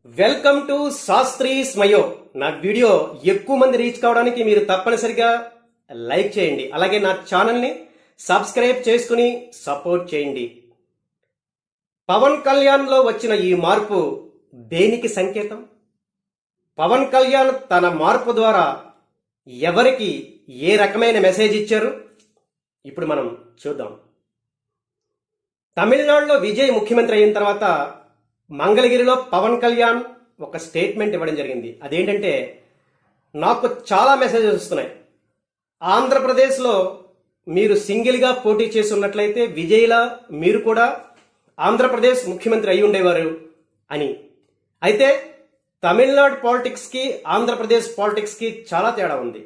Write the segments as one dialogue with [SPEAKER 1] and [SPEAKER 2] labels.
[SPEAKER 1] Welcome to Sastry స్మయో. నా video ఎక్కువ మంది రీచ్ కావడానికి మీరు తప్పనిసరిగా లైక్ చేయండి. అలాగే నా ఛానల్ని సబ్స్క్రైబ్ చేసుకుని సపోర్ట్ చేయండి. పవన్ కళ్యాణ్లో వచ్చిన ఈ మార్పు దేనికి సంకేతం? పవన్ కళ్యాణ్ తన మార్పు ద్వారా ఎవరికి ఏ రకమైన మెసేజ్ ఇచ్చారు ఇప్పుడు మనం చూద్దాం. తమిళనాడులో విజయ్ ముఖ్యమంత్రి అయిన తర్వాత మంగళగిరిలో పవన్ కళ్యాణ్ ఒక స్టేట్మెంట్ ఇవ్వడం జరిగింది. అదేంటంటే, నాకు చాలా మెసేజెస్ వస్తున్నాయి. ఆంధ్రప్రదేశ్లో మీరు సింగిల్గా పోటీ చేసి ఉన్నట్లయితే విజయ్లా మీరు కూడా ఆంధ్రప్రదేశ్ ముఖ్యమంత్రి అయి ఉండేవారు అని. అయితే తమిళనాడు పాలిటిక్స్కి ఆంధ్రప్రదేశ్ పాలిటిక్స్కి చాలా తేడా ఉంది.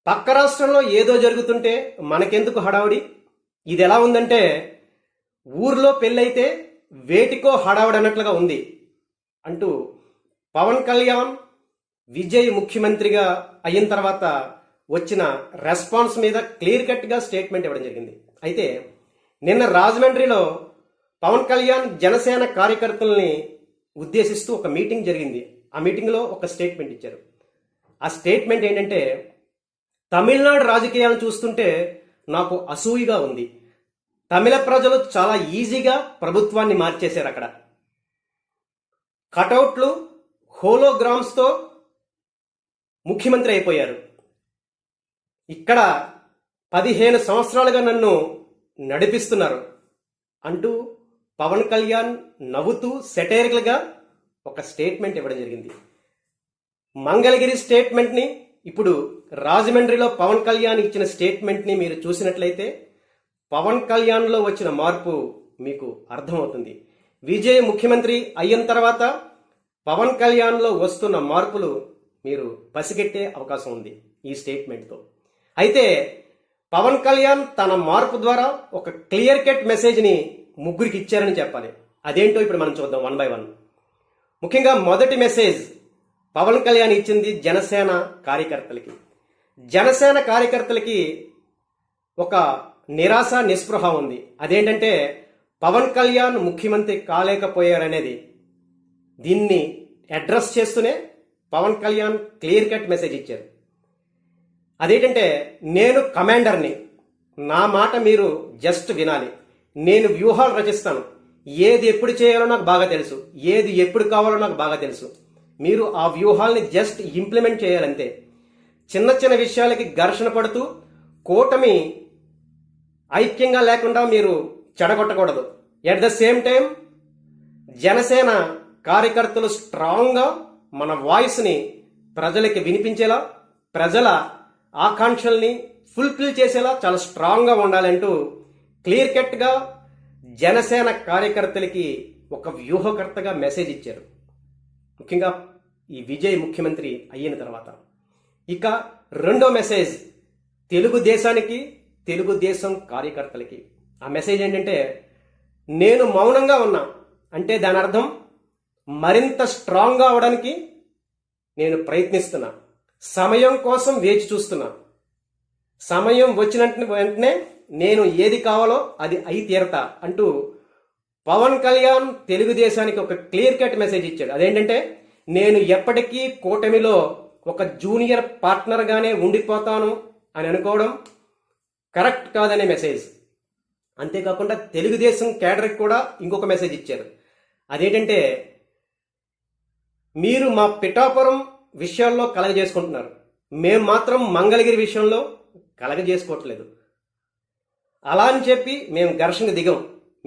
[SPEAKER 1] పక్క రాష్ట్రంలో ఏదో జరుగుతుంటే మనకెందుకు హడావుడి? ఇది ఎలా ఉందంటే, ఊర్లో పెళ్ళైతే వేటికో హడావుడి అన్నట్లుగా ఉంది అంటూ పవన్ కళ్యాణ్ విజయ్ ముఖ్యమంత్రిగా అయిన తర్వాత వచ్చిన రెస్పాన్స్ మీద క్లియర్ కట్గా స్టేట్మెంట్ ఇవ్వడం జరిగింది. అయితే నిన్న రాజమండ్రిలో పవన్ కళ్యాణ్ జనసేన కార్యకర్తల్ని ఉద్దేశిస్తూ ఒక మీటింగ్ జరిగింది. ఆ మీటింగ్లో ఒక స్టేట్మెంట్ ఇచ్చారు. ఆ స్టేట్మెంట్ ఏంటంటే, తమిళనాడు రాజకీయాలను చూస్తుంటే నాకు అసూయగా ఉంది. తమిళ ప్రజలు చాలా ఈజీగా ప్రభుత్వాన్ని మార్చేశారు. అక్కడ కటౌట్లు, హోలోగ్రామ్స్తో ముఖ్యమంత్రి అయిపోయారు. ఇక్కడ 15 సంవత్సరాలుగా నన్ను నడిపిస్తున్నారు అంటూ పవన్ కళ్యాణ్ నవ్వుతూ సెటైరికల్గా ఒక స్టేట్మెంట్ ఇవ్వడం జరిగింది. మంగళగిరి స్టేట్మెంట్ని, ఇప్పుడు రాజమండ్రిలో పవన్ కళ్యాణ్ ఇచ్చిన స్టేట్మెంట్ని మీరు చూసినట్లయితే పవన్ కళ్యాణ్లో వచ్చిన మార్పు మీకు అర్థమవుతుంది. విజయ్ ముఖ్యమంత్రి అయిన తర్వాత పవన్ కళ్యాణ్లో వస్తున్న మార్పులు మీరు పసిగట్టే అవకాశం ఉంది ఈ స్టేట్మెంట్తో. అయితే పవన్ కళ్యాణ్ తన మార్పు ద్వారా ఒక క్లియర్ కట్ మెసేజ్ని ముగ్గురికి ఇచ్చారని చెప్పాలి. అదేంటో ఇప్పుడు మనం చూద్దాం వన్ బై వన్. ముఖ్యంగా మొదటి మెసేజ్ పవన్ కళ్యాణ్ ఇచ్చింది జనసేన కార్యకర్తలకి. జనసేన కార్యకర్తలకి ఒక నిరాశ, నిస్పృహ ఉంది. అదేంటంటే, పవన్ కళ్యాణ్ ముఖ్యమంత్రి కాలేకపోయారనేది. దీన్ని అడ్రస్ చేస్తూనే Pawan Kalyan clear cut message ఇచ్చారు. అదేంటంటే, నేను కమాండర్ని, నా మాట మీరు జస్ట్ వినాలి. నేను వ్యూహాలు రచిస్తాను. ఏది ఎప్పుడు చేయాలో నాకు బాగా తెలుసు, ఏది ఎప్పుడు కావాలో నాకు బాగా తెలుసు. మీరు ఆ వ్యూహాల్ని జస్ట్ ఇంప్లిమెంట్ చేయాలంతే. చిన్న చిన్న విషయాలకి ఘర్షణ పడుతూ కూటమి ఐక్యంగా లేకుండా మీరు చెడగొట్టకూడదు. At the same time Janasena కార్యకర్తలు స్ట్రాంగ్గా మన వాయిస్ని ప్రజలకి వినిపించేలా, ప్రజల ఆకాంక్షల్ని ఫుల్ఫిల్ చేసేలా చాలా స్ట్రాంగ్గా ఉండాలంటూ క్లియర్ కట్గా జనసేన కార్యకర్తలకి ఒక వ్యూహకర్తగా మెసేజ్ ఇచ్చారు, ముఖ్యంగా ఈ విజయ్ ముఖ్యమంత్రి అయిన తర్వాత. ఇక రెండో మెసేజ్ తెలుగుదేశానికి, తెలుగుదేశం కార్యకర్తలకి. ఆ మెసేజ్ ఏంటంటే, నేను మౌనంగా ఉన్నా అంటే దాని అర్థం మరింత స్ట్రాంగ్గా అవడానికి నేను ప్రయత్నిస్తున్నా, సమయం కోసం వేచి చూస్తున్నా, సమయం వచ్చిన వెంటనే నేను ఏది కావాలో అది అయి తీరతా అంటూ పవన్ కళ్యాణ్ తెలుగుదేశానికి ఒక క్లియర్ కట్ మెసేజ్ ఇచ్చాడు. అదేంటంటే, నేను ఎప్పటికీ కూటమిలో ఒక జూనియర్ పార్ట్నర్గానే ఉండిపోతాను అని అనుకోవడం కరెక్ట్ కాదనే మెసేజ్. అంతేకాకుండా తెలుగుదేశం క్యాడర్కి కూడా ఇంకొక మెసేజ్ ఇచ్చారు. అదేంటంటే, మీరు మా పిఠాపురం విషయాల్లో కలగజేసుకుంటున్నారు, మేము మాత్రం మంగళగిరి విషయంలో కలగజేసుకోవట్లేదు. అలా అని చెప్పి మేము ఘర్షణకు దిగం,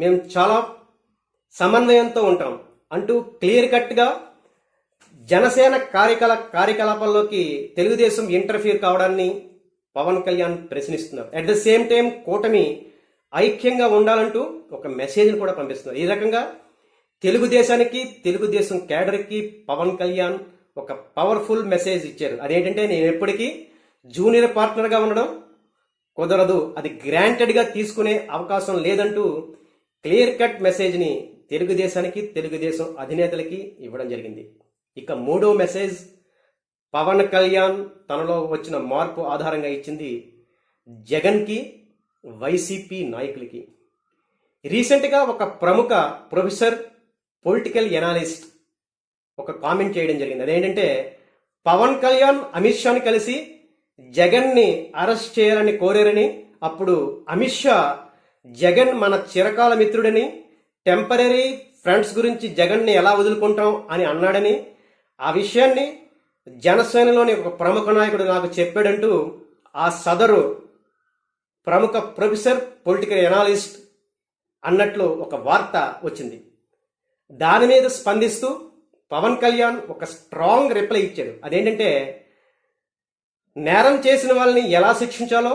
[SPEAKER 1] మేము చాలా సమన్వయంతో ఉంటాం అంటూ క్లియర్ కట్గా జనసేన కార్యకలాపాల్లోకి తెలుగుదేశం ఇంటర్ఫియర్ కావడాన్ని పవన్ కళ్యాణ్ ప్రశ్నిస్తున్నారు. అట్ ద సేమ్ టైం కూటమి ఐక్యంగా ఉండాలంటూ ఒక మెసేజ్ని కూడా పంపిస్తున్నారు. ఈ రకంగా తెలుగుదేశానికి, తెలుగుదేశం క్యాడర్కి పవన్ కళ్యాణ్ ఒక పవర్ఫుల్ మెసేజ్ ఇచ్చారు. అదేంటంటే, నేను ఎప్పటికీ జూనియర్ పార్ట్నర్గా ఉండడం కుదరదు, అది గ్రాంటెడ్గా తీసుకునే అవకాశం లేదంటూ క్లియర్ కట్ మెసేజ్ని తెలుగుదేశానికి, తెలుగుదేశం అధినేతలకి ఇవ్వడం జరిగింది. ఇక మూడో మెసేజ్ పవన్ కళ్యాణ్ తనలో వచ్చిన మార్పు ఆధారంగా ఇచ్చింది జగన్కి, వైసీపీ నాయకులకి. రీసెంట్గా ఒక ప్రముఖ ప్రొఫెసర్, పొలిటికల్ ఎనాలిస్ట్ ఒక కామెంట్ చేయడం జరిగింది. అదేంటంటే పవన్ కళ్యాణ్ అమిత్ షాని కలిసి జగన్ని అరెస్ట్ చేయాలని కోరారని, అప్పుడు అమిత్ షా జగన్ మన చిరకాల మిత్రుడని, టెంపరీ ఫ్రెండ్స్ గురించి జగన్ని ఎలా వదులుకుంటాం అని అన్నాడని, ఆ విషయాన్ని జనసేనలోని ఒక ప్రముఖ నాయకుడు నాకు చెప్పాడంటూ ఆ సదరు ప్రముఖ ప్రొఫెసర్ పొలిటికల్ ఎనాలిస్ట్ అన్నట్లు ఒక వార్త వచ్చింది. దాని మీద స్పందిస్తూ పవన్ కళ్యాణ్ ఒక స్ట్రాంగ్ రిప్లై ఇచ్చాడు. అదేంటంటే నేరం చేసిన వాళ్ళని ఎలా శిక్షించాలో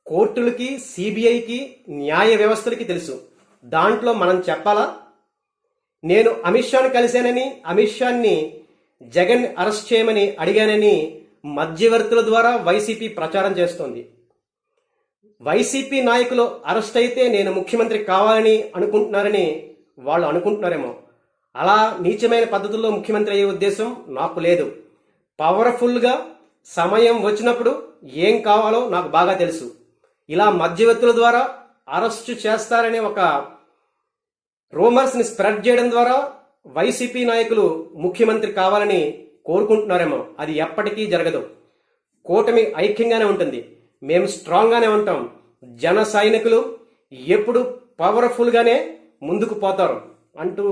[SPEAKER 1] కోర్టులకి, సిబిఐకి, న్యాయ వ్యవస్థలకి తెలుసు. దాంట్లో మనం చెప్పాలా? నేను అమిత్ షాని కలిశానని, అమిత్ షాని జగన్ అరెస్ట్ చేయమని అడిగానని మధ్యవర్తుల ద్వారా వైసీపీ ప్రచారం చేస్తోంది. వైసీపీ నాయకులు అరెస్ట్ అయితే నేను ముఖ్యమంత్రి కావాలని అనుకుంటున్నారని వాళ్ళు అనుకుంటున్నారేమో. అలా నీచమైన పద్ధతుల్లో ముఖ్యమంత్రి అయ్యే ఉద్దేశం నాకు లేదు. పవర్ఫుల్గా సమయం వచ్చినప్పుడు ఏం కావాలో నాకు బాగా తెలుసు. ఇలా మధ్యవర్తుల ద్వారా అరెస్ట్ చేస్తారనే ఒక రూమర్స్ని స్ప్రెడ్ చేయడం ద్వారా వైసీపీ నాయకులు ముఖ్యమంత్రి కావాలని కోరుకుంటున్నారేమో. అది ఎప్పటికీ జరగదు. కూటమి ఐక్యంగానే ఉంటుంది, మేము స్ట్రాంగ్గానే ఉంటాం. జన సైనికులు ఎప్పుడు పవర్ఫుల్గానే ముందుకు పోతారు అంటూ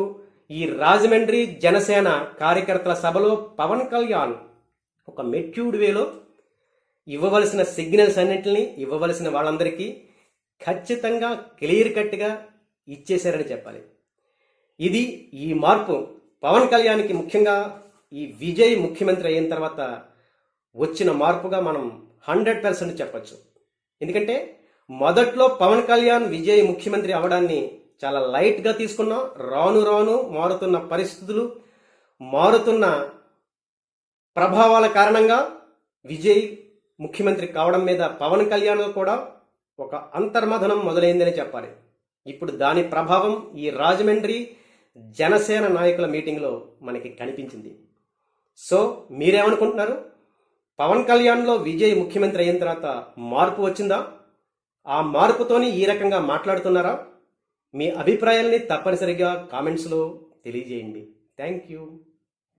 [SPEAKER 1] ఈ రాజమండ్రి జనసేన కార్యకర్తల సభలో పవన్ కళ్యాణ్ ఒక మెచ్యూర్డ్ వేలో ఇవ్వవలసిన సిగ్నల్స్ అన్నింటినీ ఇవ్వవలసిన వాళ్ళందరికీ ఖచ్చితంగా క్లియర్ కట్గా ఇచ్చేశారని చెప్పాలి. ఇది ఈ మార్పు పవన్ కళ్యాణ్కి ముఖ్యంగా ఈ విజయ్ ముఖ్యమంత్రి అయిన తర్వాత వచ్చిన మార్పుగా మనం 100% చెప్పచ్చు. ఎందుకంటే మొదట్లో పవన్ కళ్యాణ్ విజయ్ ముఖ్యమంత్రి అవడాన్ని చాలా లైట్గా తీసుకున్నాం. రాను రాను మారుతున్న పరిస్థితులు, మారుతున్న ప్రభావాల కారణంగా విజయ్ ముఖ్యమంత్రి కావడం మీద పవన్ కళ్యాణ్ కూడా ఒక అంతర్మథనం మొదలైందని చెప్పాలి. ఇప్పుడు దాని ప్రభావం ఈ రాజమండ్రి జనసేన నాయకుల మీటింగ్లో మనకి కనిపించింది. సో మీరేమనుకుంటున్నారు? పవన్ కళ్యాణ్లో విజయ్ ముఖ్యమంత్రి అయిన తర్వాత మార్పు వచ్చిందా? ఆ మార్పుతోని ఈ రకంగా మాట్లాడుతున్నారా? మీ అభిప్రాయాల్ని తప్పనిసరిగా కామెంట్స్లో తెలియజేయండి. Thank you.